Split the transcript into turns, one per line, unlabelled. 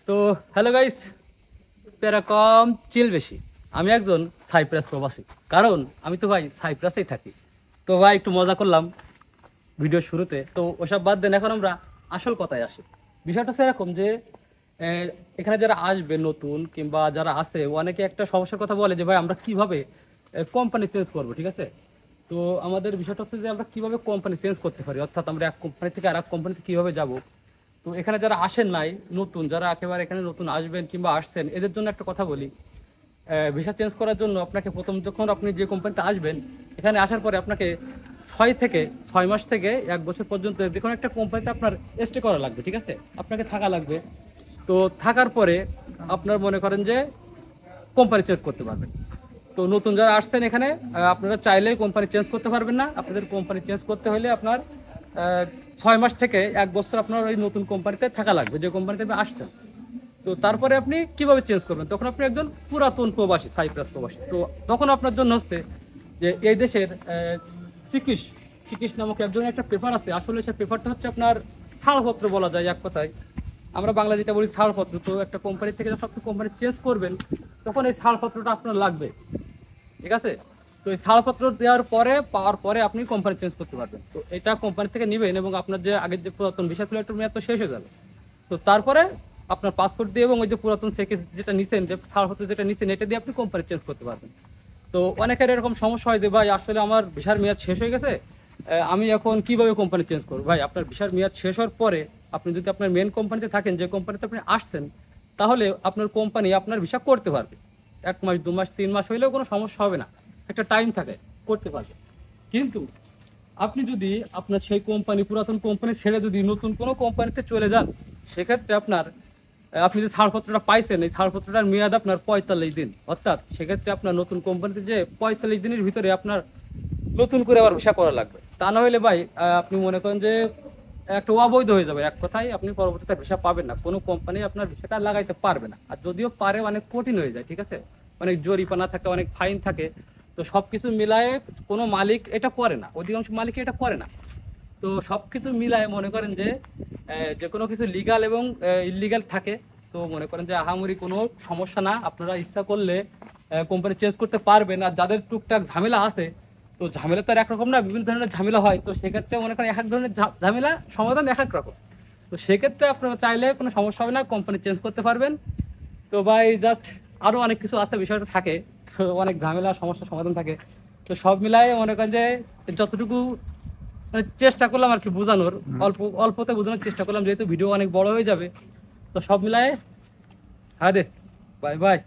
তো hello guys, প্যারা কম চিল বেশি। আমি একজন সাইপ্রাস প্রবাসী, কারণ আমি তো ভাই সাইপ্রাসেই থাকি। তো ভাই একটু মজা করলাম ভিডিও শুরুতে, তো ওসব বাদ দেন, এখন আমরা আসল কথায় আসি। বিষয়টা হচ্ছে এরকম যে এখানে যারা আসবে নতুন কিংবা যারা আছে, অনেকে একটা সমস্যার কথা বলে যে ভাই আমরা কিভাবে কোম্পানি চেঞ্জ করবো, ঠিক আছে? তো আমাদের বিষয়টা হচ্ছে যে আমরা কিভাবে কোম্পানি চেঞ্জ করতে পারি, অর্থাৎ আমরা এক কোম্পানি থেকে আর এক কোম্পানিতে কীভাবে যাব। তো এখানে যারা আসেন নাই, নতুন যারা একেবারে এখানে নতুন আসবেন কিংবা আসছেন, এদের জন্য একটা কথা বলি। ভিসা চেঞ্জ করার জন্য আপনাকে প্রথম যখন আপনি যে কোম্পানিতে আসবেন, এখানে আসার পরে আপনাকে 6 মাস থেকে 1 বছর পর্যন্ত যে কোনো একটা কোম্পানিতে আপনার স্টে করা লাগবে, ঠিক আছে? আপনাকে থাকা লাগবে। তো থাকার পরে আপনার মনে করেন যে কোম্পানি চেঞ্জ করতে পারবেন। তো নতুন যারা আসছেন এখানে, আপনারা চাইলেই কোম্পানি চেঞ্জ করতে পারবেন না। আপনাদের কোম্পানি চেঞ্জ করতে হলে আপনার 6 মাস থেকে 1 বছর আপনার ওই নতুন কোম্পানিতে থাকা লাগবে, যে কোম্পানিতে আপনি আসছেন। তো তারপরে আপনি কিভাবে চেঞ্জ করবেন? তখন আপনি একজন পুরাতন প্রবাসী, সাইপ্রাস প্রবাসী। তো তখন আপনার জন্য হচ্ছে যে এই দেশের চিকিস চিকিস নামক একজনের একটা পেপার আছে। আসলে সে পেপারটা হচ্ছে আপনার ছাড়পত্র বলা যায় এক কথায়। আমরা বাংলা যেটা বলি ছাড়পত্র। তো একটা কোম্পানি থেকে যখন আপনি কোম্পানি চেঞ্জ করবেন, তখন এই ছাড়পত্রটা আপনার লাগবে, ঠিক আছে? তো এই ছাড়পত্র দেওয়ার পরে, পাওয়ার পরে আপনি কোম্পানি চেঞ্জ করতে পারবেন। তো এটা কোম্পানি থেকে নেবেন এবং আপনার যে আগের যে পুরাতন ভিসা ছিল একটা মেয়াদ তো শেষ হয়ে গেল। তো তারপরে আপনার পাসপোর্ট দিয়ে এবং ওই যে পুরাতন চেকে যেটা নিছেন, যে ছাড়পত্র যেটা নিছেন, এটা দিয়ে আপনি কোম্পানি চেঞ্জ করতে পারবেন। তো অনেকের এরকম সমস্যা হয় যে ভাই আসলে আমার ভিসার মেয়াদ শেষ হয়ে গেছে, আমি এখন কিভাবে কোম্পানি চেঞ্জ করবো? ভাই আপনার ভিসার মেয়াদ শেষ হওয়ার পরে আপনি যদি আপনার মেন কোম্পানিতে থাকেন, যে কোম্পানিতে আপনি আসছেন, তাহলে আপনার কোম্পানি আপনার ভিসা করতে পারবে। 1 মাস 2 মাস 3 মাস হইলেও কোনো সমস্যা হবে না, একটা টাইম থাকে, করতে পারবে। কিন্তু আপনি যদি আপনার সেই কোম্পানি, পুরাতন কোম্পানি ছেড়ে যদি নতুন কোনো কোম্পানিতে চলে যান, সেক্ষেত্রে আপনার আপনি যে ছাড়পত্রটা পাইছেন, এই ছাড়পত্রটার মেয়াদ আপনার 45 দিন। অর্থাৎ সেক্ষেত্রে আপনার নতুন কোম্পানিতে যে 45 দিনের ভিতরে আপনার নতুন করে আবার ভিসা করা লাগবে। তা না হলে ভাই আপনি মনে করেন যে একটা অবৈধ হয়ে যাবে, এক কথায় আপনি পরবর্তীতে ভিসা পাবেন না, কোনো কোম্পানি আপনার ভিসাটা লাগাইতে পারবে না। আর যদিও পারে, অনেক কঠিন হয়ে যায়, ঠিক আছে? অনেক জরিমানা থাকে, অনেক ফাইন থাকে। তো সবকিছু মিলায়ে কোনো মালিক এটা করে না, অধিকাংশ মালিক এটা করে না। তো সবকিছু মিলায় মনে করেন যে যে কোনো কিছু লিগাল এবং ইলিগাল থাকে। তো মনে করেন যে আহামরি কোনো সমস্যা না, আপনারা ইচ্ছা করলে কোম্পানি চেঞ্জ করতে পারবেন। আর যাদের টুকটাক ঝামেলা আছে, তো ঝামেলা তো আর একরকম না, বিভিন্ন ধরনের ঝামেলা হয়। তো সেক্ষেত্রে মনে করেন এক এক ধরনের ঝামেলা সমাধান এক এক রকম। তো সেক্ষেত্রে আপনারা চাইলে কোনো সমস্যা হবে না, কোম্পানি চেঞ্জ করতে পারবেন। তো ভাই জাস্ট আরও অনেক কিছু আছে, বিষয়টা থাকে, তো অনেক ঝামেলা সমস্যার সমাধান থাকে। তো সব মিলায় মনে করেন যে যতটুকু মানে চেষ্টা করলাম আর কি বোঝানোর, অল্পতে বোঝানোর চেষ্টা করলাম, যেহেতু ভিডিও অনেক বড় হয়ে যাবে। তো সব মিলায় হ্যাঁ দে, বাই বাই।